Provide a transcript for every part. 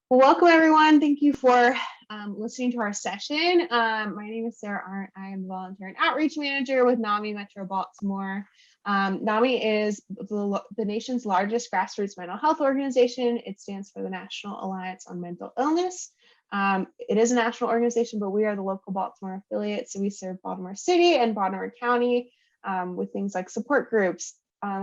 Well, welcome everyone. Thank you for listening to our session. My name is Sarah Arndt. I am the Volunteer and Outreach Manager with NAMI Metro Baltimore. NAMI is the nation's largest grassroots mental health organization. It stands for the National Alliance on Mental Illness. It is a national organization, but we are the local Baltimore affiliate. So we serve Baltimore City and Baltimore County with things like support groups,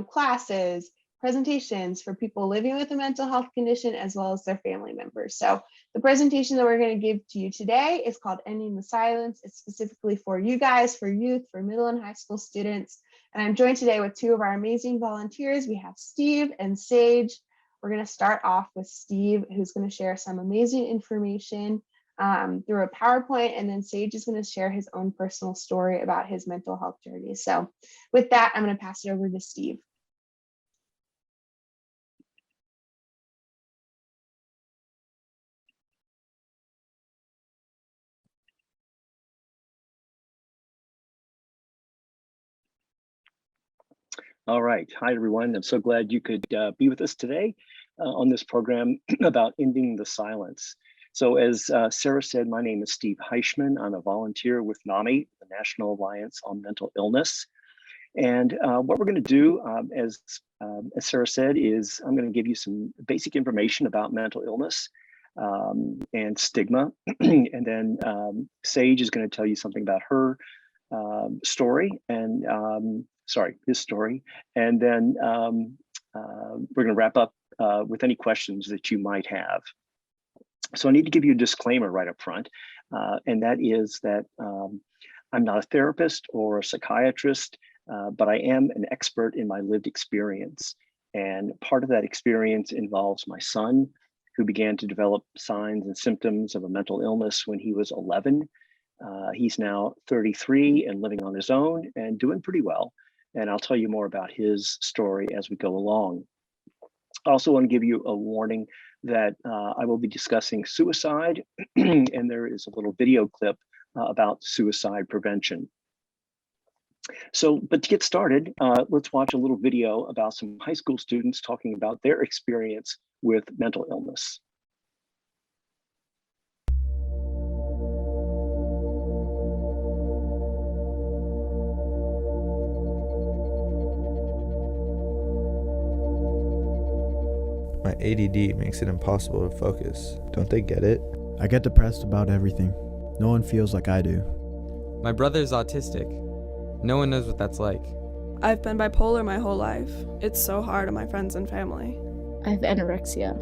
classes, presentations for people living with a mental health condition as well as their family members. So the presentation that we're going to give to you today is called Ending the Silence. It's specifically for you guys, for youth, for middle and high school students. And I'm joined today with two of our amazing volunteers. We have Steve and Sage. We're going to start off with Steve, who's going to share some amazing information through a PowerPoint, and then Sage is going to share his own personal story about his mental health journey. So with that, I'm going to pass it over to Steve. All right. Hi, everyone. I'm so glad you could be with us today on this program about ending the silence. So as Sarah said, my name is Steve Heischman. I'm a volunteer with NAMI, the National Alliance on Mental Illness. And what we're going to do, as Sarah said, is I'm going to give you some basic information about mental illness and stigma. And then Sage is going to tell you something about her story and his story. And then we're going to wrap up with any questions that you might have. So I need to give you a disclaimer right up front, and that is that I'm not a therapist or a psychiatrist, but I am an expert in my lived experience. And part of that experience involves my son, who began to develop signs and symptoms of a mental illness when he was 11. He's now 33 and living on his own and doing pretty well. And I'll tell you more about his story as we go along. I also want to give you a warning that I will be discussing suicide, and there is a little video clip about suicide prevention. So, but to get started, let's watch a little video about some high school students talking about their experience with mental illness. My ADD makes it impossible to focus. Don't they get it? I get depressed about everything. No one feels like I do. My brother's autistic. No one knows what that's like. I've been bipolar my whole life. It's so hard on my friends and family. I have anorexia.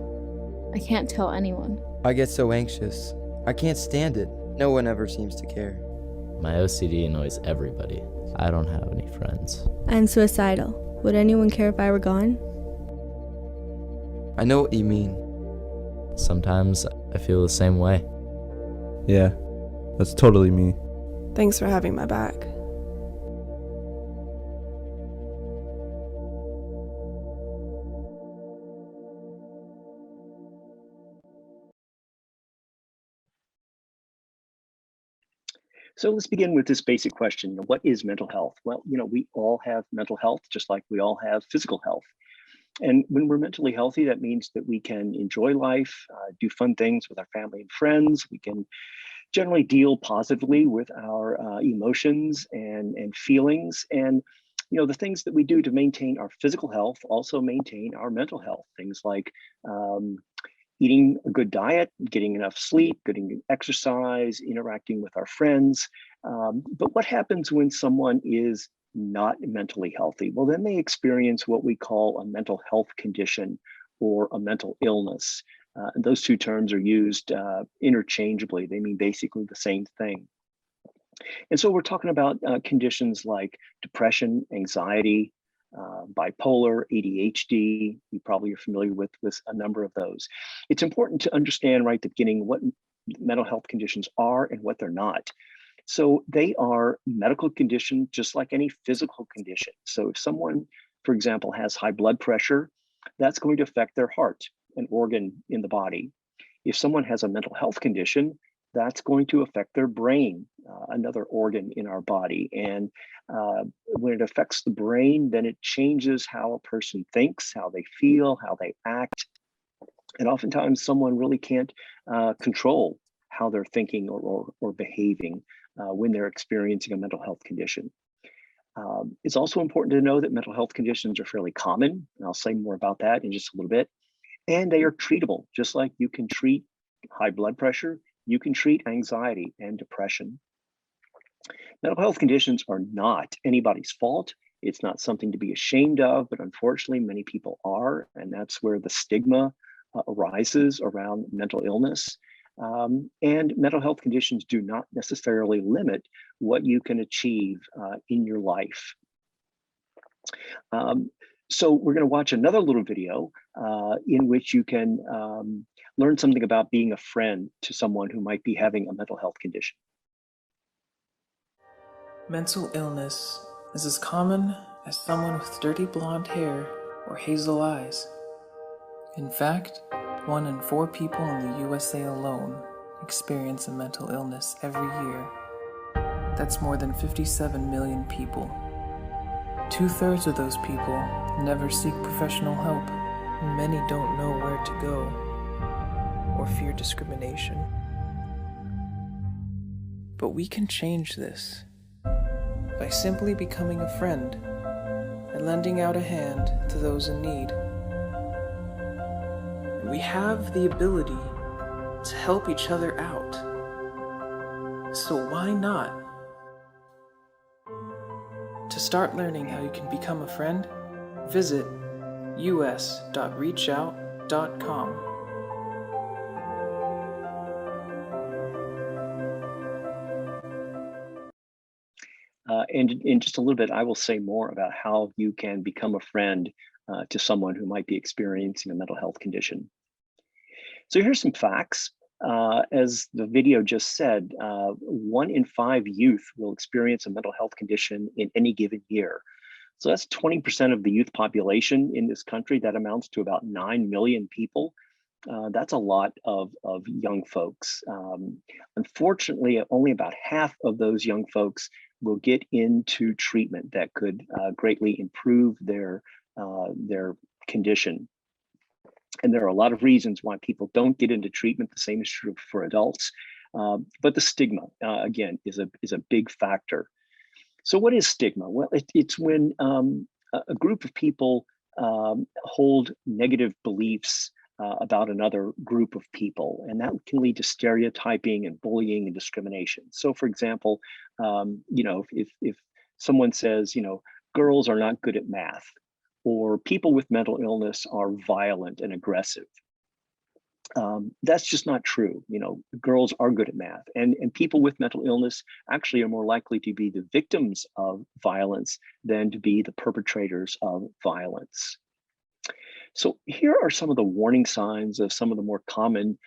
I can't tell anyone. I get so anxious. I can't stand it. No one ever seems to care. My OCD annoys everybody. I don't have any friends. I'm suicidal. Would anyone care if I were gone? I know what you mean. Sometimes I feel the same way. Yeah, that's totally me. Thanks for having my back. So let's begin with this basic question. What is mental health? Well, we all have mental health, just like we all have physical health. And when we're mentally healthy, that means that we can enjoy life, do fun things with our family and friends. We can generally deal positively with our emotions and feelings. And the things that we do to maintain our physical health also maintain our mental health. Things like eating a good diet, getting enough sleep, getting exercise, interacting with our friends. But what happens when someone is not mentally healthy? Well, then they experience what we call a mental health condition or a mental illness. And those two terms are used interchangeably. They mean basically the same thing. And so we're talking about conditions like depression, anxiety, bipolar, ADHD. You probably are familiar with a number of those. It's important to understand right at the beginning what mental health conditions are and what they're not. So they are medical conditions just like any physical condition. So if someone, for example, has high blood pressure, that's going to affect their heart, an organ in the body. If someone has a mental health condition, that's going to affect their brain, another organ in our body. And when it affects the brain, then it changes how a person thinks, how they feel, how they act. And oftentimes someone really can't control how they're thinking or behaving when they're experiencing a mental health condition. It's also important to know that mental health conditions are fairly common, and I'll say more about that in just a little bit. And they are treatable, just like you can treat high blood pressure, you can treat anxiety and depression. Mental health conditions are not anybody's fault. It's not something to be ashamed of, but unfortunately, many people are, and that's where the stigma arises around mental illness. And mental health conditions do not necessarily limit what you can achieve in your life. So we're going to watch another little video in which you can learn something about being a friend to someone who might be having a mental health condition. Mental illness is as common as someone with dirty blonde hair or hazel eyes. In fact, 1 in 4 people in the USA alone experience a mental illness every year. That's more than 57 million people. 2/3 of those people never seek professional help, and many don't know where to go or fear discrimination. But we can change this by simply becoming a friend and lending out a hand to those in need. And we have the ability to help each other out. So why not? To start learning how you can become a friend, visit us.reachout.com. And in just a little bit, I will say more about how you can become a friend to someone who might be experiencing a mental health condition. So here's some facts. As the video just said, 1 in 5 youth will experience a mental health condition in any given year. So that's 20% of the youth population in this country. That amounts to about 9 million people. That's a lot of young folks. Unfortunately, only about half of those young folks will get into treatment that could greatly improve their condition. And there are a lot of reasons why people don't get into treatment. The same is true for adults. But the stigma, again, is a big factor. So what is stigma? Well, it's when a group of people hold negative beliefs about another group of people, and that can lead to stereotyping and bullying and discrimination. So for example, if someone says, girls are not good at math, or people with mental illness are violent and aggressive, that's just not true. Girls are good at math, and people with mental illness actually are more likely to be the victims of violence than to be the perpetrators of violence. So here are some of the warning signs of some of the more common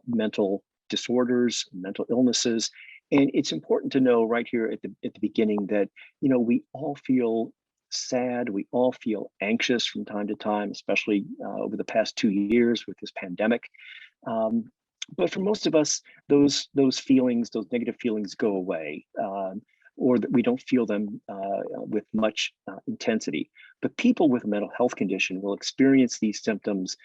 mental disorders, mental illnesses. And it's important to know right here at the beginning that, we all feel sad, we all feel anxious from time to time, especially over the past 2 years with this pandemic. But for most of us, those feelings, those negative feelings go away, or that we don't feel them with much intensity. But people with a mental health condition will experience these symptoms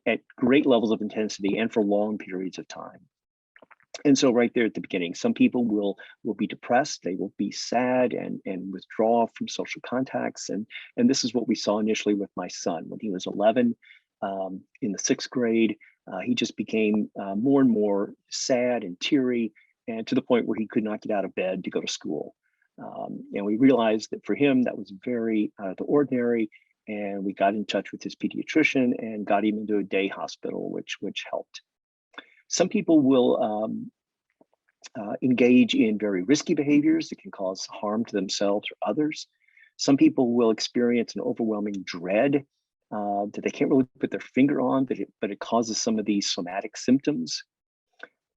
at great levels of intensity and for long periods of time. And so right there at the beginning, some people will be depressed, they will be sad and withdraw from social contacts. And this is what we saw initially with my son. When he was 11, in the 6th grade, he just became more and more sad and teary, and to the point where he could not get out of bed to go to school. And we realized that for him, that was very out of the ordinary. And we got in touch with his pediatrician and got him into a day hospital, which helped. Some people will engage in very risky behaviors that can cause harm to themselves or others. Some people will experience an overwhelming dread that they can't really put their finger on, but it causes some of these somatic symptoms.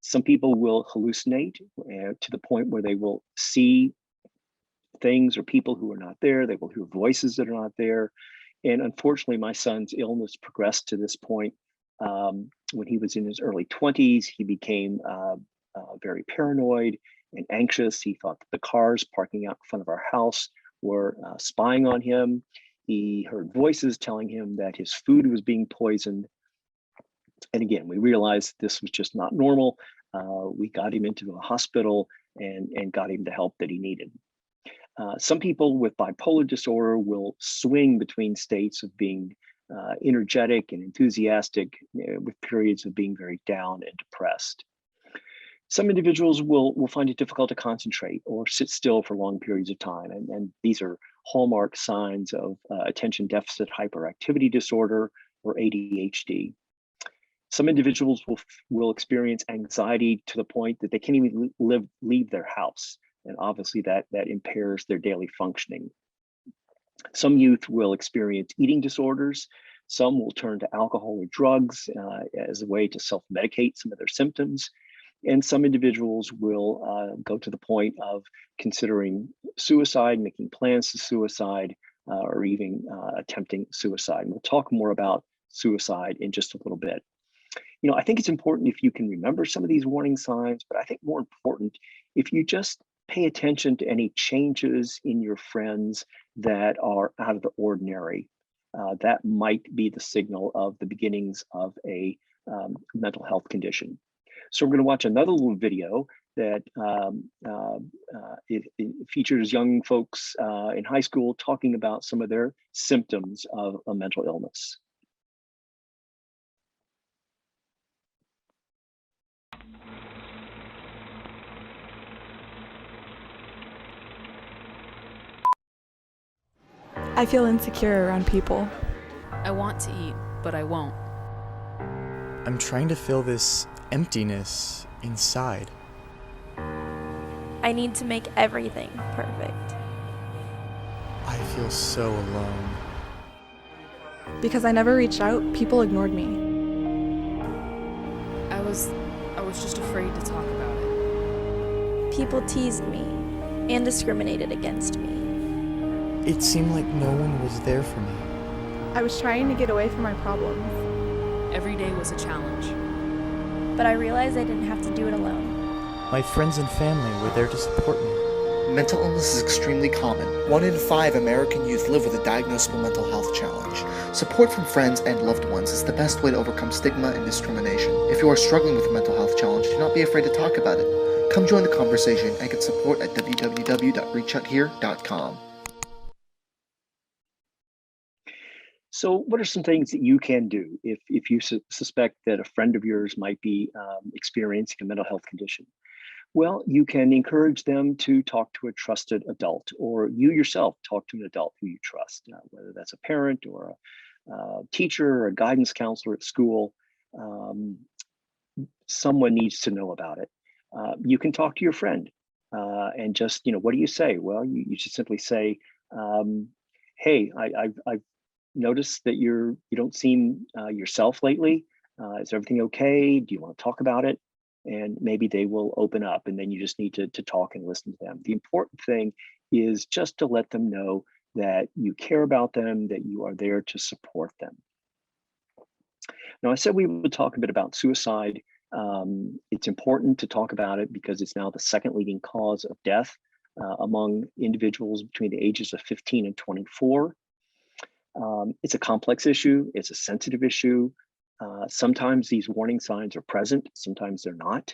Some people will hallucinate to the point where they will see things or people who are not there. They will hear voices that are not there. And unfortunately, my son's illness progressed to this point. When he was in his early 20s, he became very paranoid and anxious. He thought that the cars parking out in front of our house were spying on him. He heard voices telling him that his food was being poisoned. And again, we realized this was just not normal. We got him into a hospital and got him the help that he needed. Some people with bipolar disorder will swing between states of being energetic and enthusiastic, with periods of being very down and depressed. Some individuals will find it difficult to concentrate or sit still for long periods of time. And these are hallmark signs of attention deficit hyperactivity disorder, or ADHD. Some individuals will experience anxiety to the point that they can't even leave their house. And obviously that impairs their daily functioning. Some youth will experience eating disorders. Some will turn to alcohol or drugs as a way to self-medicate some of their symptoms. And some individuals will go to the point of considering suicide, making plans to suicide, or even attempting suicide. And we'll talk more about suicide in just a little bit. You know, I think it's important if you can remember some of these warning signs, but I think more important, if you just pay attention to any changes in your friends that are out of the ordinary. That might be the signal of the beginnings of a mental health condition. So we're going to watch another little video that it features young folks in high school talking about some of their symptoms of a mental illness. I feel insecure around people. I want to eat, but I won't. I'm trying to fill this emptiness inside. I need to make everything perfect. I feel so alone. Because I never reached out, people ignored me. I was just afraid to talk about it. People teased me and discriminated against me. It seemed like no one was there for me. I was trying to get away from my problems. Every day was a challenge. But I realized I didn't have to do it alone. My friends and family were there to support me. Mental illness is extremely common. 1 in 5 American youth live with a diagnosable mental health challenge. Support from friends and loved ones is the best way to overcome stigma and discrimination. If you are struggling with a mental health challenge, do not be afraid to talk about it. Come join the conversation and get support at www.reachouthere.com. So what are some things that you can do if you suspect that a friend of yours might be experiencing a mental health condition? Well, you can encourage them to talk to a trusted adult, or you yourself talk to an adult who you trust, whether that's a parent or a teacher or a guidance counselor at school. Someone needs to know about it. You can talk to your friend and just, what do you say? Well, you should simply say, hey, I've noticed that you don't seem yourself lately. Is everything okay? Do you want to talk about it? And maybe they will open up, and then you just need to talk and listen to them. The important thing is just to let them know that you care about them, that you are there to support them. Now, I said we would talk a bit about suicide. It's important to talk about it because it's now the second leading cause of death among individuals between the ages of 15 and 24. It's a complex issue. It's a sensitive issue. Sometimes these warning signs are present, sometimes they're not.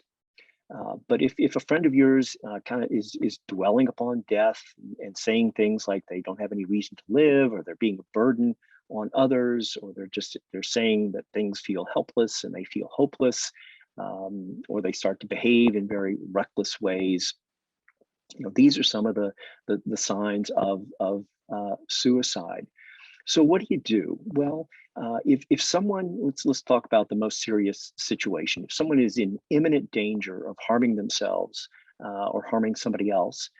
But if a friend of yours kind of is dwelling upon death and saying things like they don't have any reason to live, or they're being a burden on others, or they're saying that things feel helpless and they feel hopeless, or they start to behave in very reckless ways, these are some of the signs of suicide. So what do you do? Well, if someone, let's talk about the most serious situation. If someone is in imminent danger of harming themselves or harming somebody else,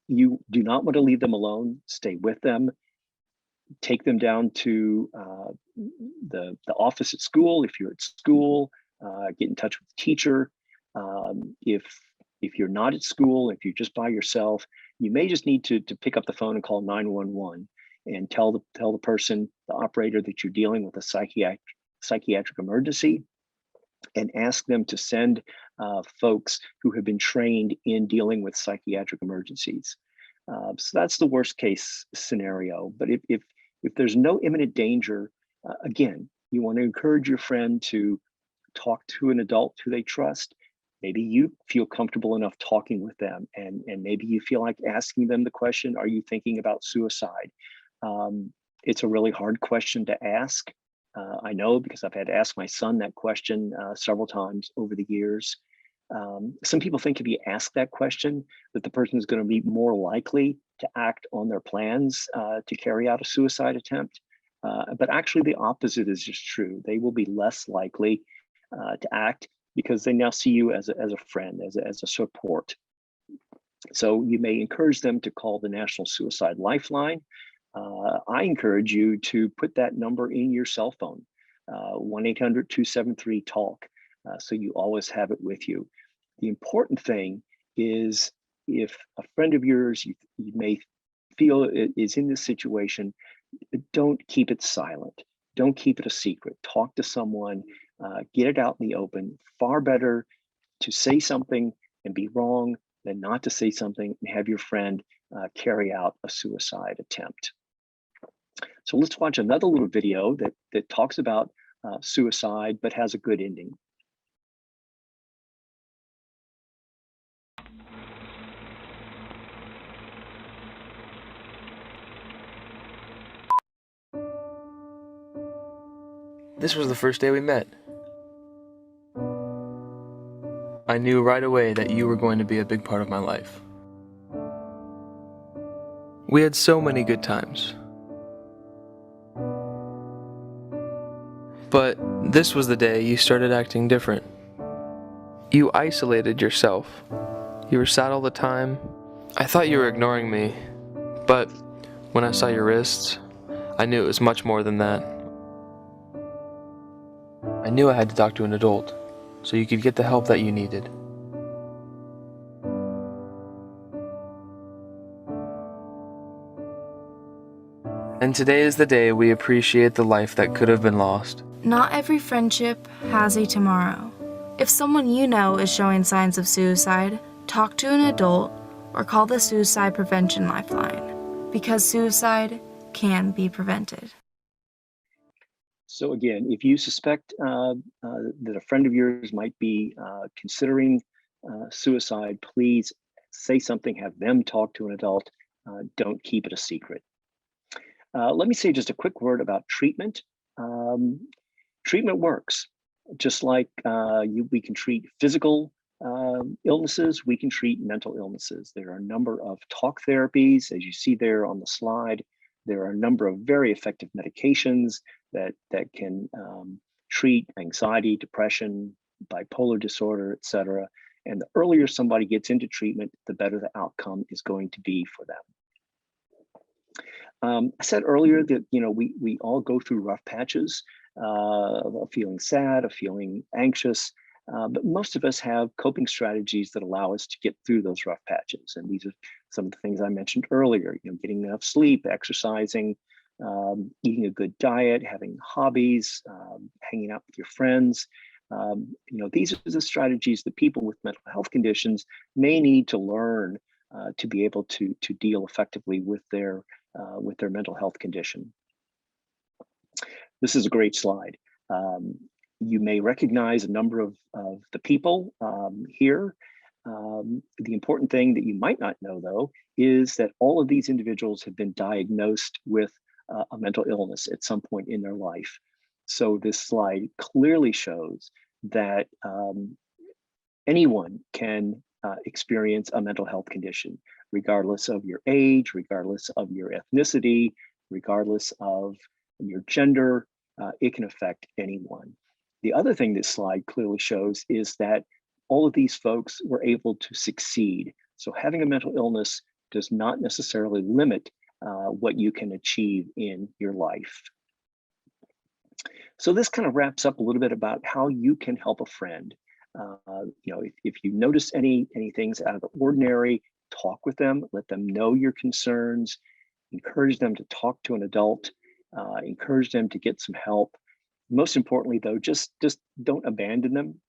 you do not want to leave them alone. Stay with them. Take them down to the office at school. If you're at school, get in touch with the teacher. If you're not at school, if you're just by yourself, you may just need to pick up the phone and call 911. And tell the person, the operator, that you're dealing with a psychiatric emergency, and ask them to send folks who have been trained in dealing with psychiatric emergencies. So that's the worst case scenario. But If there's no imminent danger, again, you want to encourage your friend to talk to an adult who they trust. Maybe you feel comfortable enough talking with them, and maybe you feel like asking them the question, are you thinking about suicide? It's a really hard question to ask. I know, because I've had to ask my son that question several times over the years. Some people think if you ask that question, that the person is going to be more likely to act on their plans to carry out a suicide attempt. But actually the opposite is just true. They will be less likely to act because they now see you as a friend, as a support. So you may encourage them to call the National Suicide Lifeline. I encourage you to put that number in your cell phone, 1-800-273-TALK, so you always have it with you. The important thing is, if a friend of yours you may feel is in this situation, don't keep it silent. Don't keep it a secret. Talk to someone, get it out in the open. Far better to say something and be wrong than not to say something and have your friend carry out a suicide attempt. So let's watch another little video that talks about suicide, but has a good ending. This was the first day we met. I knew right away that you were going to be a big part of my life. We had so many good times. But this was the day you started acting different. You isolated yourself. You were sad all the time. I thought you were ignoring me, but when I saw your wrists, I knew it was much more than that. I knew I had to talk to an adult, so you could get the help that you needed. And today is the day we appreciate the life that could have been lost. Not every friendship has a tomorrow. If someone you know is showing signs of suicide, talk to an adult or call the Suicide Prevention Lifeline, because suicide can be prevented. So again, if you suspect that a friend of yours might be considering suicide, please say something, have them talk to an adult. Don't keep it a secret. Let me say just a quick word about treatment. Treatment works. Just like we can treat physical illnesses, we can treat mental illnesses. There are a number of talk therapies, as you see there on the slide. There are a number of very effective medications that can treat anxiety, depression, bipolar disorder, etc. And the earlier somebody gets into treatment, the better the outcome is going to be for them. I said earlier that we all go through rough patches of feeling sad, of feeling anxious, but most of us have coping strategies that allow us to get through those rough patches. And these are some of the things I mentioned earlier, getting enough sleep, exercising, eating a good diet, having hobbies, hanging out with your friends. These are the strategies that people with mental health conditions may need to learn to be able to deal effectively with their mental health condition. This is a great slide. You may recognize a number of the people here. The important thing that you might not know, though, is that all of these individuals have been diagnosed with a mental illness at some point in their life. So this slide clearly shows that anyone can experience a mental health condition, regardless of your age, regardless of your ethnicity, regardless of your gender. It can affect anyone. The other thing this slide clearly shows is that all of these folks were able to succeed. So having a mental illness does not necessarily limit what you can achieve in your life. So this kind of wraps up a little bit about how you can help a friend. If you notice any things out of the ordinary, talk with them, let them know your concerns, encourage them to talk to an adult, encourage them to get some help. Most importantly, though, just don't abandon them.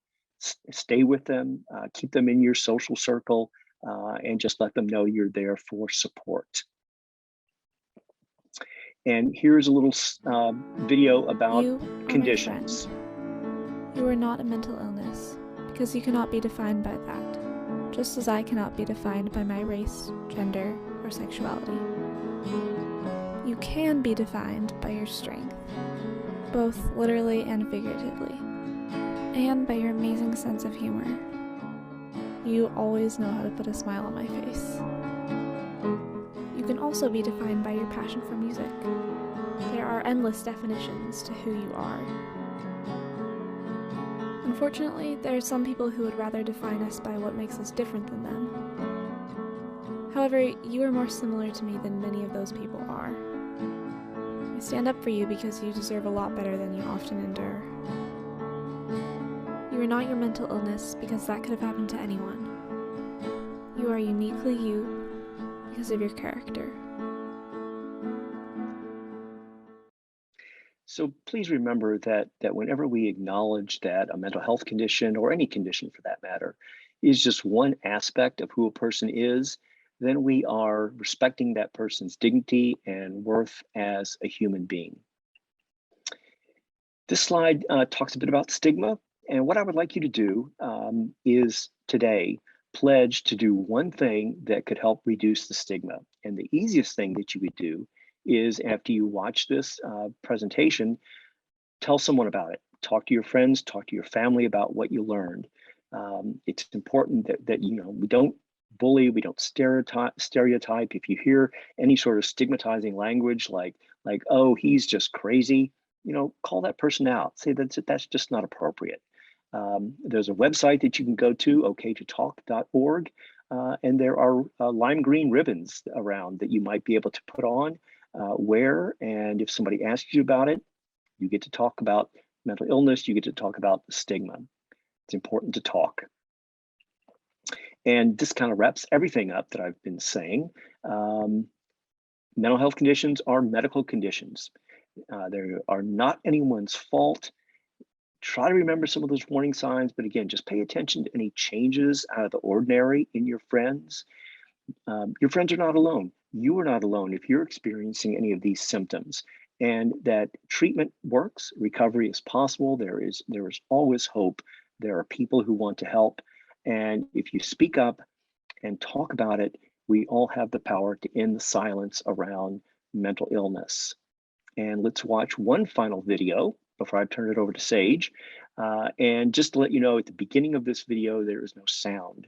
Stay with them, keep them in your social circle, and just let them know you're there for support. And here's a little video about You are conditions. my friend. You are not a mental illness, because you cannot be defined by that, just as I cannot be defined by my race, gender, or sexuality. You can be defined by your strength, both literally and figuratively, and by your amazing sense of humor. You always know how to put a smile on my face. You can also be defined by your passion for music. There are endless definitions to who you are. Unfortunately, there are some people who would rather define us by what makes us different than them. However, you are more similar to me than many of those people are. I stand up for you because you deserve a lot better than you often endure. You are not your mental illness because that could have happened to anyone. You are uniquely you because of your character. So please remember that whenever we acknowledge that a mental health condition, or any condition for that matter, is just one aspect of who a person is, then we are respecting that person's dignity and worth as a human being. This slide talks a bit about stigma, and what I would like you to do is today pledge to do one thing that could help reduce the stigma. And the easiest thing that you could do is, after you watch this presentation, tell someone about it. Talk to your friends, talk to your family about what you learned. It's important that we don't bully, we don't stereotype. If you hear any sort of stigmatizing language like oh, he's just crazy, call that person out. Say that's just not appropriate. There's a website that you can go to, oktotalk.org, and there are lime green ribbons around that you might be able to put on, wear, and if somebody asks you about it, you get to talk about mental illness, you get to talk about the stigma. It's important to talk. And this kind of wraps everything up that I've been saying. Mental health conditions are medical conditions. They are not anyone's fault. Try to remember some of those warning signs, but again, just pay attention to any changes out of the ordinary in your friends. Your friends are not alone. You are not alone if you're experiencing any of these symptoms, and that treatment works, recovery is possible. There is always hope. There are people who want to help. And if you speak up and talk about it, we all have the power to end the silence around mental illness. And let's watch one final video before I turn it over to Sage. And just to let you know, at the beginning of this video, there is no sound.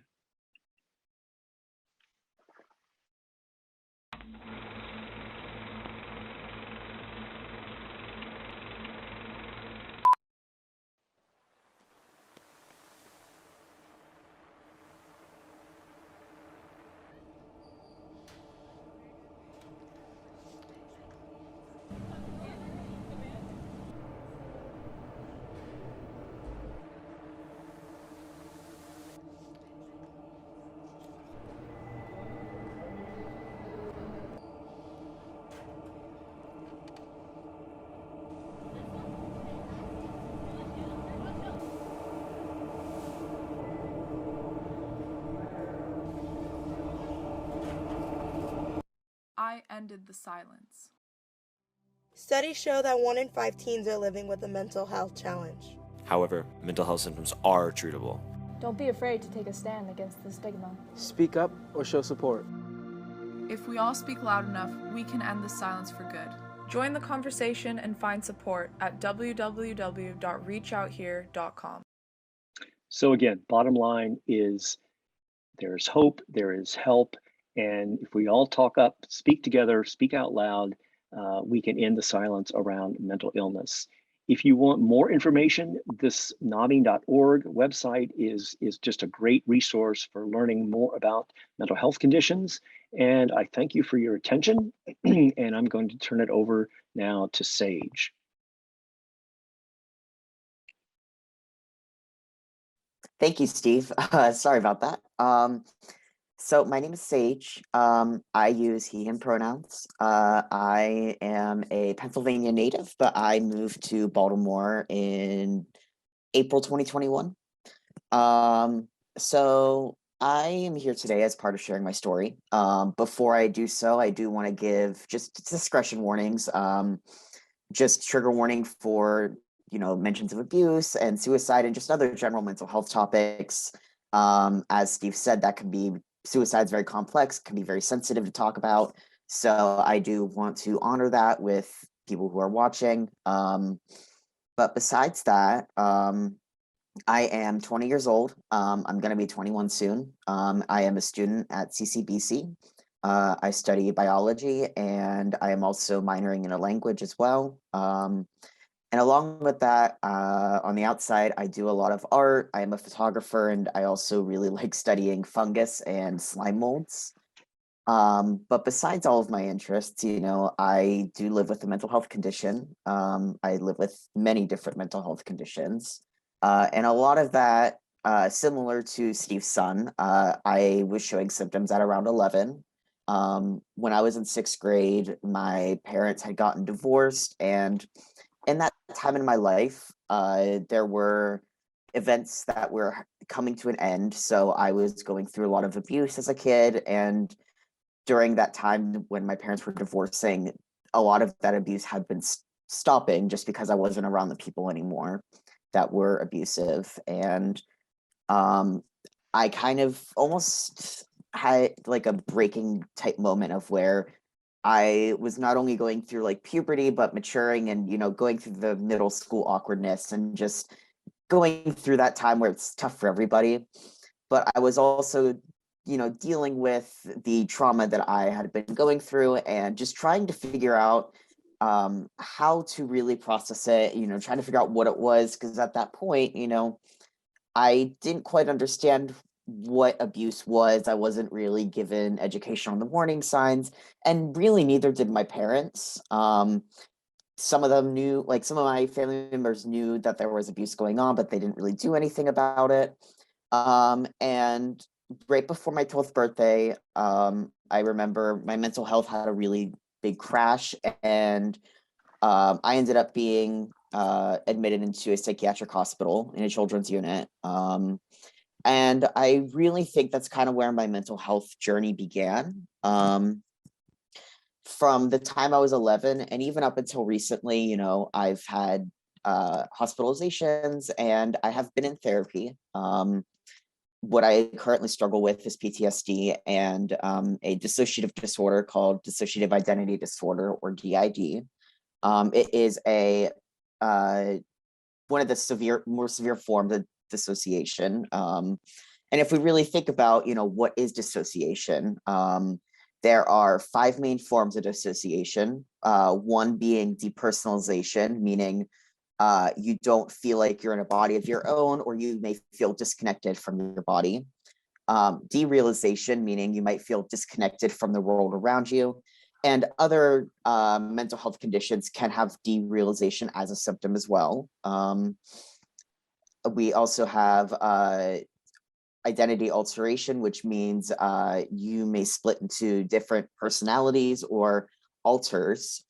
I ended the silence. Studies show that 1 in 5 teens are living with a mental health challenge. However, mental health symptoms are treatable. Don't be afraid to take a stand against the stigma. Speak up or show support. If we all speak loud enough, we can end the silence for good. Join the conversation and find support at www.reachouthere.com. So again, bottom line is there is hope, there is help, and if we all talk up, speak together, speak out loud, we can end the silence around mental illness. If you want more information, this NAMI.org website is just a great resource for learning more about mental health conditions. And I thank you for your attention, and I'm going to turn it over now to Sage. Thank you, Steve. Sorry about that. So my name is Sage. I use he, him pronouns. I am a Pennsylvania native, but I moved to Baltimore in April 2021. So I am here today as part of sharing my story. Before I do so, I do want to give just discretion warnings, just trigger warning for, mentions of abuse and suicide and just other general mental health topics. As Steve said, suicide's very complex, can be very sensitive to talk about. So I do want to honor that with people who are watching. But besides that, I am 20 years old. I'm going to be 21 soon. I am a student at CCBC. I study biology, and I am also minoring in a language as well. And along with that, on the outside, I do a lot of art. I am a photographer, and I also really like studying fungus and slime molds. But besides all of my interests, I do live with a mental health condition. I live with many different mental health conditions. And a lot of that, similar to Steve's son, I was showing symptoms at around 11. When I was in 6th grade, my parents had gotten divorced. And in that time in my life, there were events that were coming to an end. So I was going through a lot of abuse as a kid. And during that time when my parents were divorcing, a lot of that abuse had been stopping just because I wasn't around the people anymore that were abusive. And I kind of almost had like a breaking type moment of where I was not only going through like puberty, but maturing and, going through the middle school awkwardness and just going through that time where it's tough for everybody. But I was also, dealing with the trauma that I had been going through and just trying to figure out how to really process it, trying to figure out what it was. Because at that point, I didn't quite understand what abuse was. I wasn't really given education on the warning signs, and really neither did my parents. Some of them knew, like some of my family members knew that there was abuse going on, but they didn't really do anything about it. And right before my 12th birthday, I remember my mental health had a really big crash, and I ended up being admitted into a psychiatric hospital in a children's unit. And I really think that's kind of where my mental health journey began. From the time I was 11 and even up until recently, I've had hospitalizations and I have been in therapy. What I currently struggle with is PTSD and a dissociative disorder called dissociative identity disorder, or DID. It is one of the more severe forms of dissociation. And if we really think about, what is dissociation, there are 5 main forms of dissociation. One being depersonalization, meaning you don't feel like you're in a body of your own, or you may feel disconnected from your body. Derealization, meaning you might feel disconnected from the world around you. And other mental health conditions can have derealization as a symptom as well. We also have identity alteration, which means you may split into different personalities or alters.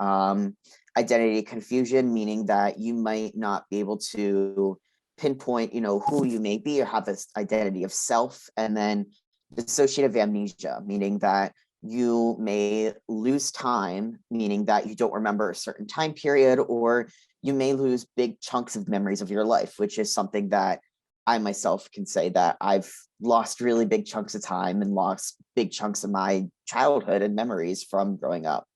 Identity confusion, meaning that you might not be able to pinpoint, who you may be or have this identity of self. And then dissociative amnesia, meaning that you may lose time, meaning that you don't remember a certain time period, or you may lose big chunks of memories of your life, which is something that I myself can say that I've lost really big chunks of time and lost big chunks of my childhood and memories from growing up.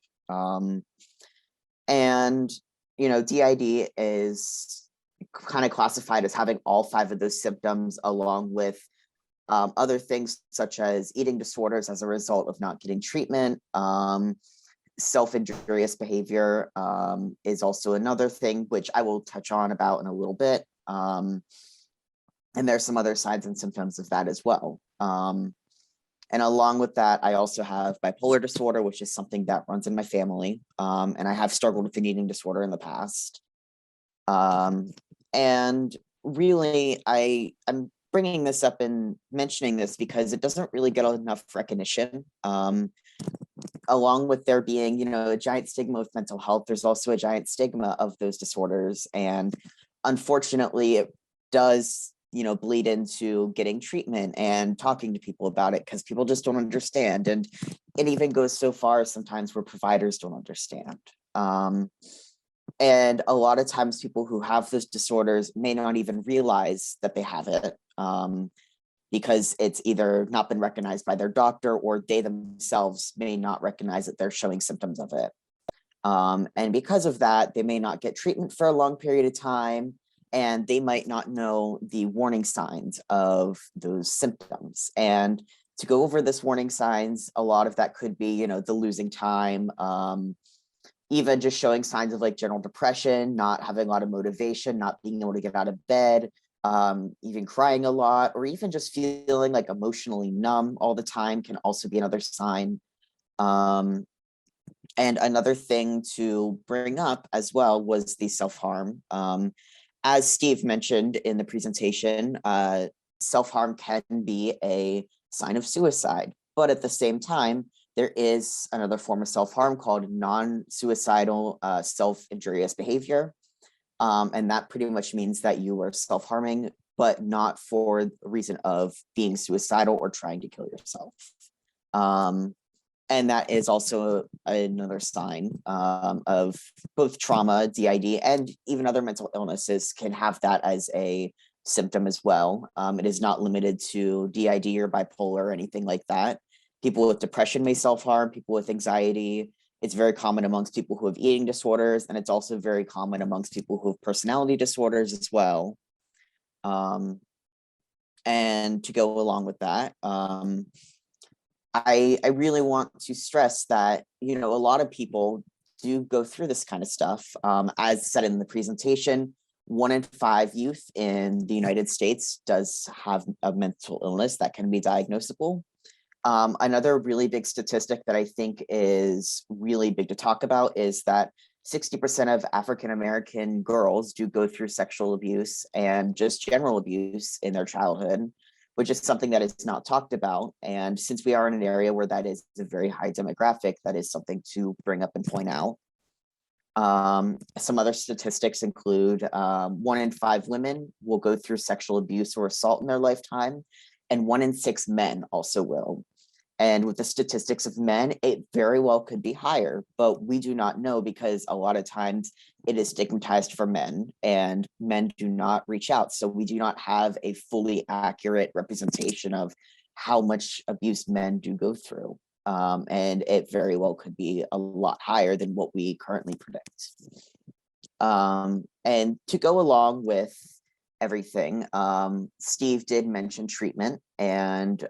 And, DID is kind of classified as having all 5 of those symptoms, along with other things such as eating disorders as a result of not getting treatment. Self-injurious behavior is also another thing, which I will touch on about in a little bit. And there's some other signs and symptoms of that as well. And along with that, I also have bipolar disorder, which is something that runs in my family. And I have struggled with an eating disorder in the past. And really, I'm bringing this up and mentioning this because it doesn't really get enough recognition. Along with there being, a giant stigma with mental health, there's also a giant stigma of those disorders. And unfortunately, it does bleed into getting treatment and talking to people about it, because people just don't understand. And it even goes so far sometimes where providers don't understand. And a lot of times people who have those disorders may not even realize that they have it, because it's either not been recognized by their doctor, or they themselves may not recognize that they're showing symptoms of it. And because of that, they may not get treatment for a long period of time, and they might not know the warning signs of those symptoms. And to go over this warning signs, a lot of that could be, the losing time, even just showing signs of like general depression, not having a lot of motivation, not being able to get out of bed, even crying a lot, or even just feeling like emotionally numb all the time can also be another sign. And another thing to bring up as well was the self-harm. As Steve mentioned in the presentation, self-harm can be a sign of suicide, but at the same time, there is another form of self-harm called non-suicidal self-injurious behavior. And that pretty much means that you are self-harming, but not for the reason of being suicidal or trying to kill yourself. And that is also another sign of both trauma, DID, and even other mental illnesses can have that as a symptom as well. It is not limited to DID or bipolar or anything like that. People with depression may self-harm, people with anxiety. It's very common amongst people who have eating disorders, and it's also very common amongst people who have personality disorders as well. And to go along with that, I really want to stress that, a lot of people do go through this kind of stuff. As said in the presentation, 1 in 5 youth in the United States does have a mental illness that can be diagnosable. Another really big statistic that I think is really big to talk about is that 60% of African-American girls do go through sexual abuse and just general abuse in their childhood, which is something that is not talked about. And since we are in an area where that is a very high demographic, that is something to bring up and point out. Some other statistics include 1 in 5 women will go through sexual abuse or assault in their lifetime, and 1 in 6 men also will. And with the statistics of men, it very well could be higher, but we do not know because a lot of times it is stigmatized for men and men do not reach out. So we do not have a fully accurate representation of how much abuse men do go through. And it very well could be a lot higher than what we currently predict. And to go along with everything, Steve did mention treatment, and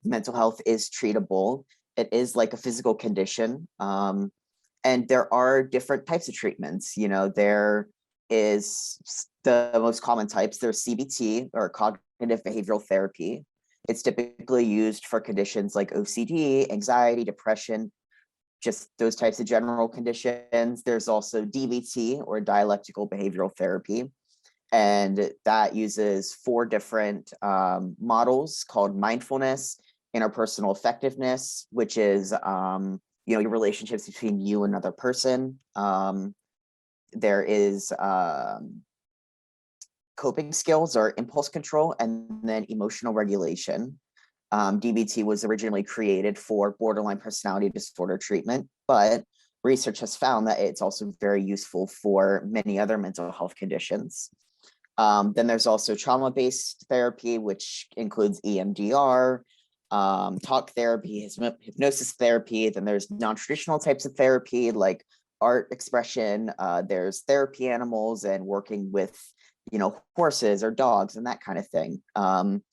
mental health is treatable. It is like a physical condition, and there are different types of treatments. There is the most common types. There's CBT, or cognitive behavioral therapy. It's typically used for conditions like OCD, anxiety, depression, just those types of general conditions. There's also DBT, or dialectical behavioral therapy. And that uses 4 different models called mindfulness, interpersonal effectiveness, which is your relationships between you and another person. There is coping skills, or impulse control, and then emotional regulation. DBT was originally created for borderline personality disorder treatment, but research has found that it's also very useful for many other mental health conditions. Then there's also trauma-based therapy, which includes EMDR, talk therapy, hypnosis therapy. Then there's non-traditional types of therapy like art expression. There's therapy animals and working with, horses or dogs and that kind of thing. And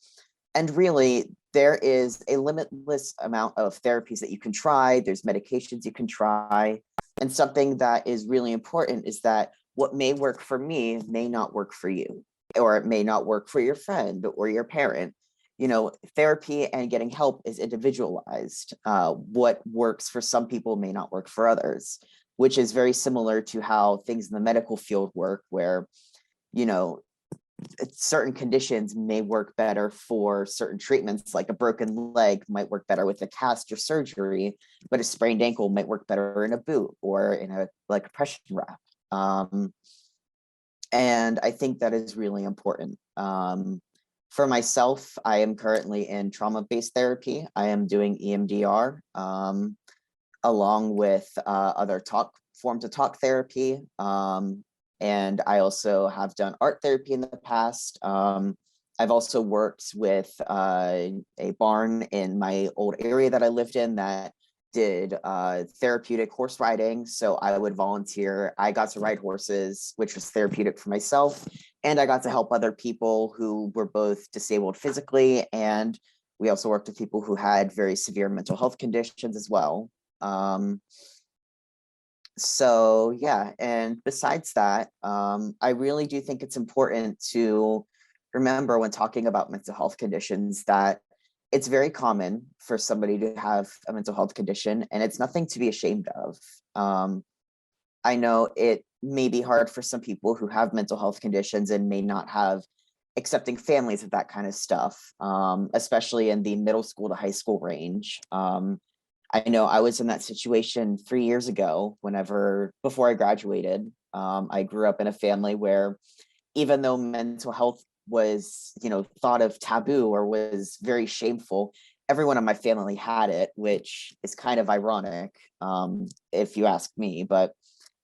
really, there is a limitless amount of therapies that you can try. There's medications you can try. And something that is really important is that what may work for me may not work for you, or it may not work for your friend or your parent. Therapy and getting help is individualized. What works for some people may not work for others, which is very similar to how things in the medical field work, where, certain conditions may work better for certain treatments, like a broken leg might work better with a cast or surgery, but a sprained ankle might work better in a boot or in a compression wrap. And I think that is really important. For myself, I am currently in trauma-based therapy. I am doing EMDR along with other forms of talk therapy. And I also have done art therapy in the past. I've also worked with a barn in my old area that I lived in that did therapeutic horse riding. So I would volunteer. I got to ride horses, which was therapeutic for myself. And I got to help other people who were both disabled physically. And we also worked with people who had very severe mental health conditions as well. So yeah, and besides that, I really do think it's important to remember when talking about mental health conditions that it's very common for somebody to have a mental health condition, and it's nothing to be ashamed of. I know it may be hard for some people who have mental health conditions and may not have accepting families of that kind of stuff, especially in the middle school to high school range. I know I was in that situation 3 years ago, before I graduated. I grew up in a family where even though mental health was, thought of taboo or was very shameful, everyone in my family had it, which is kind of ironic, if you ask me, but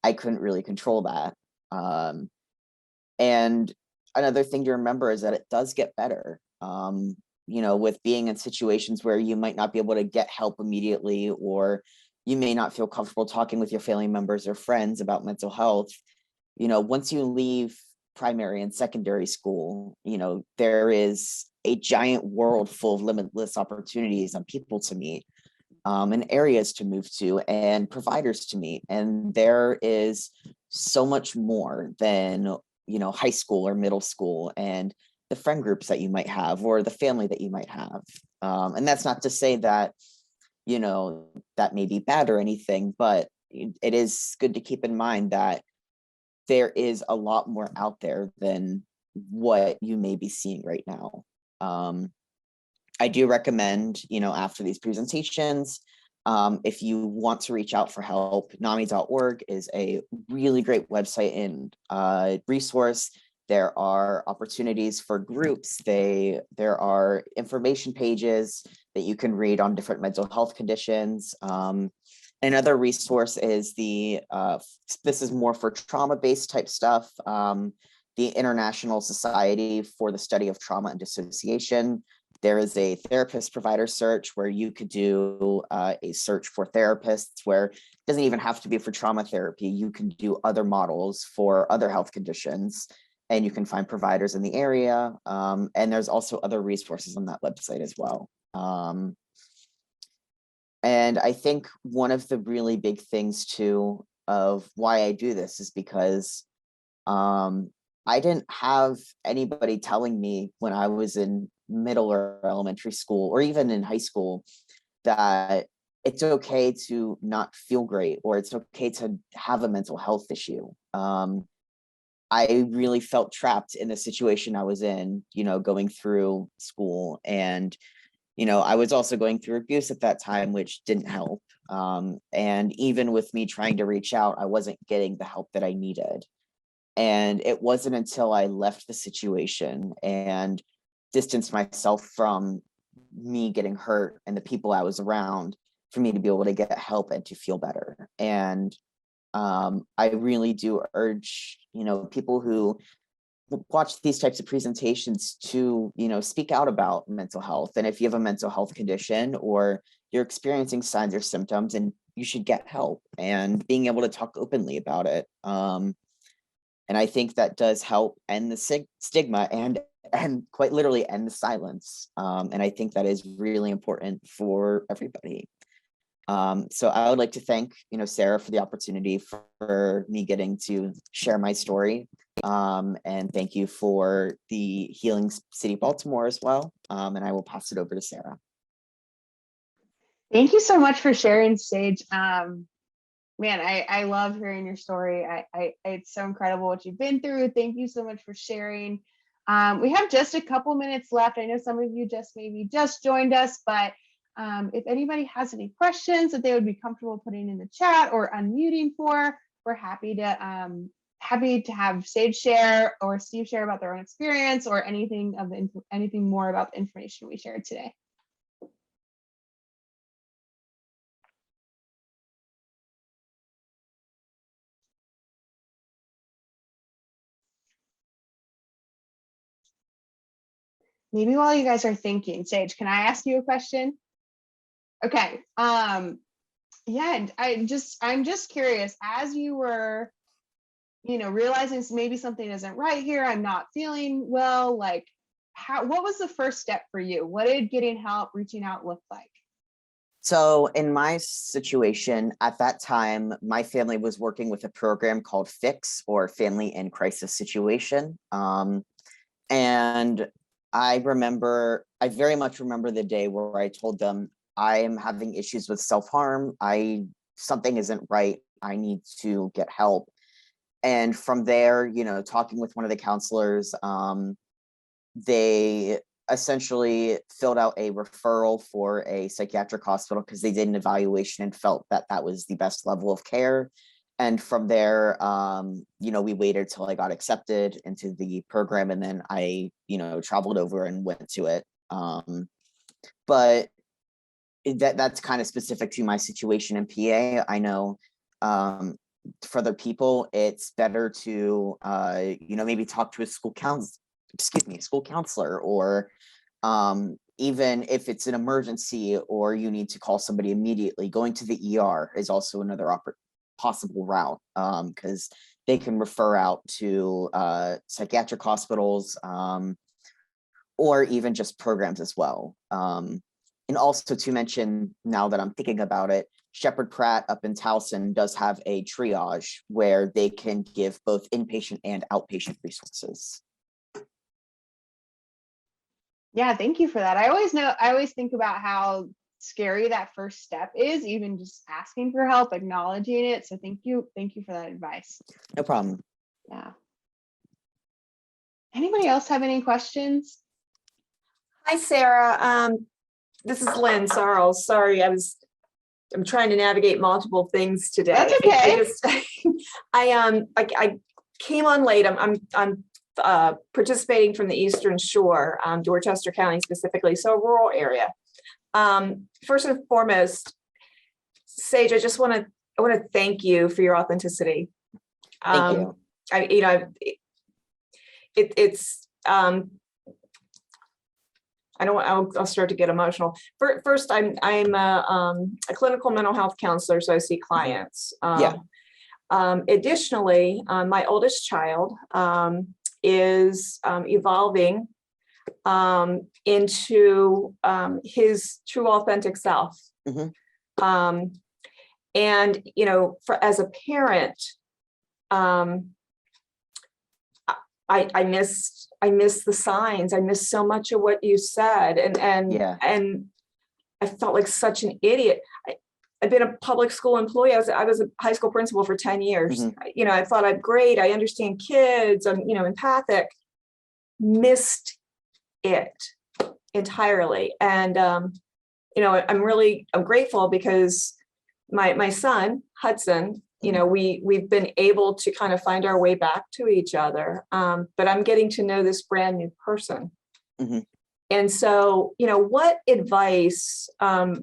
I couldn't really control that. And another thing to remember is that it does get better. With being in situations where you might not be able to get help immediately, or you may not feel comfortable talking with your family members or friends about mental health, once you leave primary and secondary school, there is a giant world full of limitless opportunities and people to meet, and areas to move to and providers to meet. And there is so much more than, high school or middle school and the friend groups that you might have or the family that you might have. And that's not to say that, that may be bad or anything, but it is good to keep in mind that there is a lot more out there than what you may be seeing right now. I do recommend, after these presentations, if you want to reach out for help, NAMI.org is a really great website and resource. There are opportunities for groups. There are information pages that you can read on different mental health conditions. Another resource is this is more for trauma-based type stuff, the International Society for the Study of Trauma and Dissociation. There is a therapist provider search where you could do a search for therapists where it doesn't even have to be for trauma therapy. You can do other models for other health conditions, and you can find providers in the area. And there's also other resources on that website as well. And I think one of the really big things too of why I do this is because I didn't have anybody telling me when I was in middle or elementary school or even in high school that it's okay to not feel great or it's okay to have a mental health issue. I really felt trapped in the situation I was in, going through school. And, I was also going through abuse at that time, which didn't help. And even with me trying to reach out, I wasn't getting the help that I needed. And it wasn't until I left the situation and distanced myself from me getting hurt and the people I was around for me to be able to get help and to feel better. And I really do urge, people who watch these types of presentations to, speak out about mental health. And if you have a mental health condition or you're experiencing signs or symptoms, and you should get help and being able to talk openly about it. And I think that does help end the stigma and quite literally end the silence. And I think that is really important for everybody. So I would like to thank, Sarah for the opportunity for me getting to share my story. And thank you for the Healing City Baltimore as well. And I will pass it over to Sarah. Thank you so much for sharing, Sage. Man, I love hearing your story. It's so incredible what you've been through. Thank you so much for sharing. We have just a couple minutes left. I know some of you maybe just joined us, but if anybody has any questions that they would be comfortable putting in the chat or unmuting for, we're happy to happy to have Sage share or Steve share about their own experience or anything more about the information we shared today. Maybe while you guys are thinking, Sage, can I ask you a question? Okay. Yeah, and I'm just curious, as you were, realizing maybe something isn't right here, I'm not feeling well, like what was the first step for you? What did getting help, reaching out look like? So in my situation at that time, my family was working with a program called FIX, or Family in Crisis Situation. And I very much remember the day where I told them, I am having issues with self-harm. Something isn't right. I need to get help. And from there, talking with one of the counselors, they essentially filled out a referral for a psychiatric hospital because they did an evaluation and felt that that was the best level of care. And from there, we waited till I got accepted into the program, and then I, traveled over and went to it. But that's kind of specific to my situation in PA. I know for other people, it's better to, maybe talk to a school counselor, or even if it's an emergency or you need to call somebody immediately, going to the ER is also another possible route, because they can refer out to psychiatric hospitals, or even just programs as well. And also to mention, now that I'm thinking about it, Shepherd Pratt up in Towson does have a triage where they can give both inpatient and outpatient resources. Yeah, thank you for that. I always think about how scary that first step is, even just asking for help, acknowledging it. So thank you for that advice. No problem. Yeah. Anybody else have any questions? Hi, Sarah. This is Lynn Sarles. Sorry, I'm trying to navigate multiple things today. That's okay. I came on late. I'm participating from the Eastern Shore, Dorchester County specifically, so a rural area. First and foremost, Sage, I want to thank you for your authenticity. Thank you. I'll start to get emotional. First, I'm a clinical mental health counselor, so I see clients. Additionally, my oldest child is evolving into his true authentic self. And as a parent, I miss the signs. I miss so much of what you said, and I felt like such an idiot. I've been a public school employee. I was a high school principal for 10 years. I thought I'm great. I understand kids. I'm empathic. Missed it entirely, and I'm grateful because my son Hudson, we've been able to kind of find our way back to each other, but I'm getting to know this brand new person. And so what advice or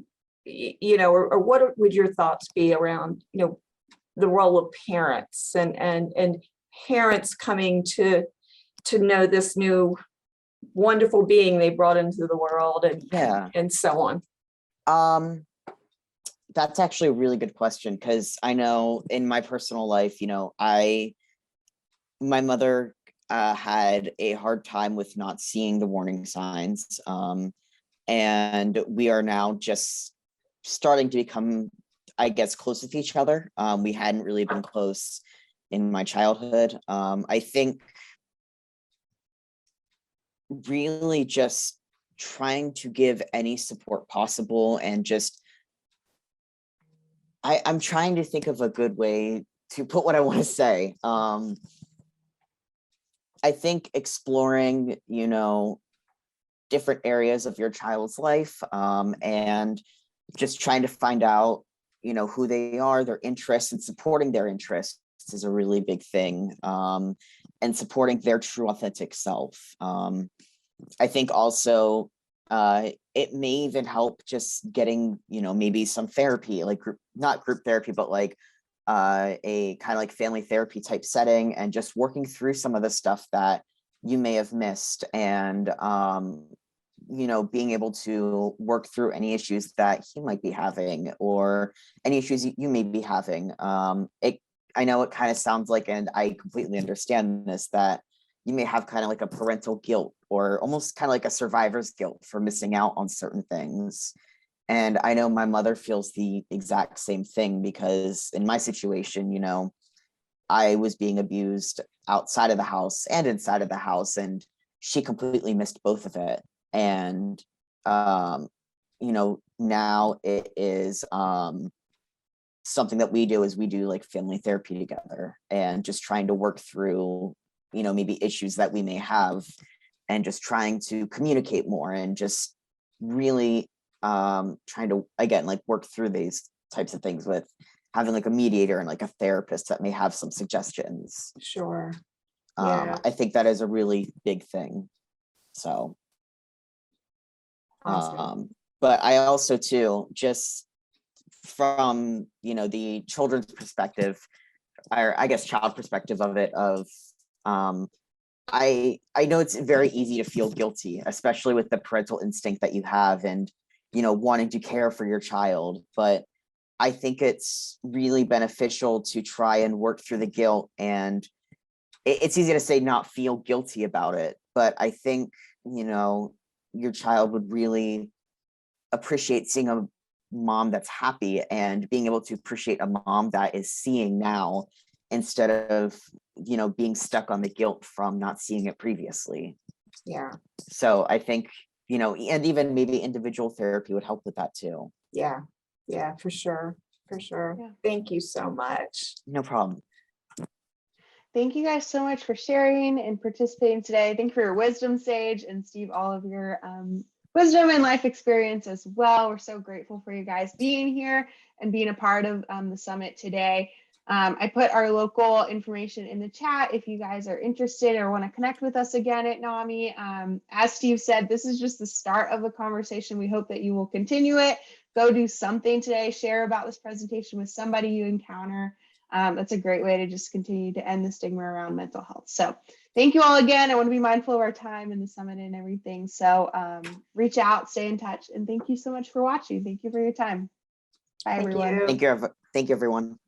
what would your thoughts be around the role of parents and parents coming to know this new wonderful being they brought into the world, and so on? That's actually a really good question, because I know in my personal life, my mother had a hard time with not seeing the warning signs. And we are now just starting to become, I guess, close with each other. We hadn't really been close in my childhood. I think really just trying to give any support possible, and just I'm trying to think of a good way to put what I want to say. I think exploring, different areas of your child's life, and just trying to find out, who they are, their interests, and supporting their interests. is a really big thing, and supporting their true authentic self. I think also it may even help just getting, maybe some therapy, like not group therapy, but like a kind of like family therapy type setting, and just working through some of the stuff that you may have missed, and being able to work through any issues that he might be having, or any issues you may be having. I know it kind of sounds like, and I completely understand this, that you may have kind of like a parental guilt, or almost kind of like a survivor's guilt for missing out on certain things. And I know my mother feels the exact same thing, because in my situation, I was being abused outside of the house and inside of the house, and she completely missed both of it. And now it is something that we do, is we do like family therapy together, and just trying to work through maybe issues that we may have, and just trying to communicate more, and just really trying to, again, like work through these types of things with having like a mediator and like a therapist that may have some suggestions. Sure. Yeah. I think that is a really big thing. So Awesome. but I also too, just from the children's perspective, or I guess child perspective of it, of I know it's very easy to feel guilty, especially with the parental instinct that you have, and wanting to care for your child. But I think it's really beneficial to try and work through the guilt. And it's easy to say not feel guilty about it, but I think your child would really appreciate seeing a mom that's happy, and being able to appreciate a mom that is seeing now, instead of being stuck on the guilt from not seeing it previously. Yeah. So I think and even maybe individual therapy would help with that too. Yeah. Yeah, for sure. For sure. Yeah. Thank you so much. No problem. Thank you guys so much for sharing and participating today. Thank you for your wisdom, Sage, and Steve, all of your wisdom and life experience as well. We're so grateful for you guys being here and being a part of the summit today. I put our local information in the chat if you guys are interested or want to connect with us again at NAMI. As Steve said, this is just the start of a conversation. We hope that you will continue it. Go do something today. Share about this presentation with somebody you encounter. That's a great way to just continue to end the stigma around mental health. So thank you all again. I want to be mindful of our time in the summit and everything. So reach out, stay in touch, and thank you so much for watching. Thank you for your time. Bye, everyone. Thank you, everyone.